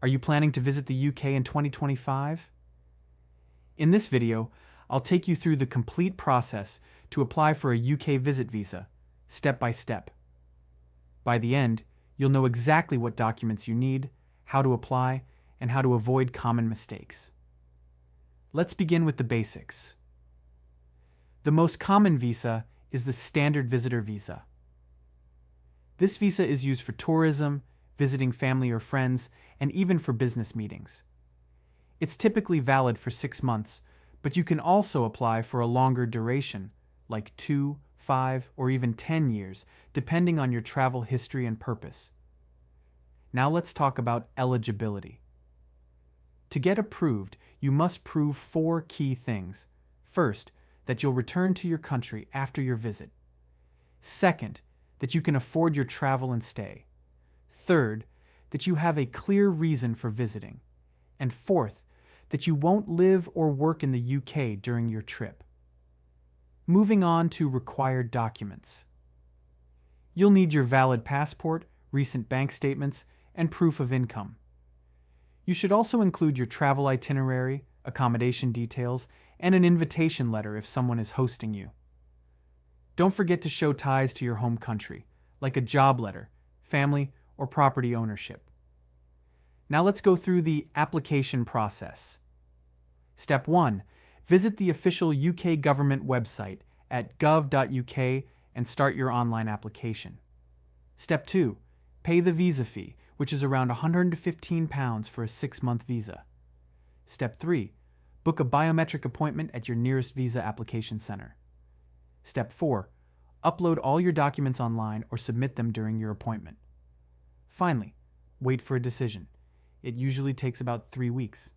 Are you planning to visit the UK in 2025? In this video, I'll take you through the complete process to apply for a UK visit visa, step by step. By the end, you'll know exactly what documents you need, how to apply, and how to avoid common mistakes. Let's begin with the basics. The most common visa is the Standard Visitor Visa. This visa is used for tourism, visiting family or friends, and even for business meetings. It's typically valid for 6 months, but you can also apply for a longer duration, like 2, 5, or even 10 years, depending on your travel history and purpose. Now let's talk about eligibility. To get approved, you must prove 4 key things. First, that you'll return to your country after your visit. Second, that you can afford your travel and stay. Third, that you have a clear reason for visiting. And fourth, that you won't live or work in the UK during your trip. Moving on to required documents. You'll need your valid passport, recent bank statements, and proof of income. You should also include your travel itinerary, accommodation details, and an invitation letter if someone is hosting you. Don't forget to show ties to your home country, like a job letter, family, or property ownership. Now let's go through the application process. Step 1. Visit the official UK government website at gov.uk and start your online application. Step 2. Pay the visa fee, which is around £115 for a 6-month visa. Step 3. Book a biometric appointment at your nearest visa application center. Step 4. Upload all your documents online or submit them during your appointment. Finally, wait for a decision. It usually takes about 3 weeks.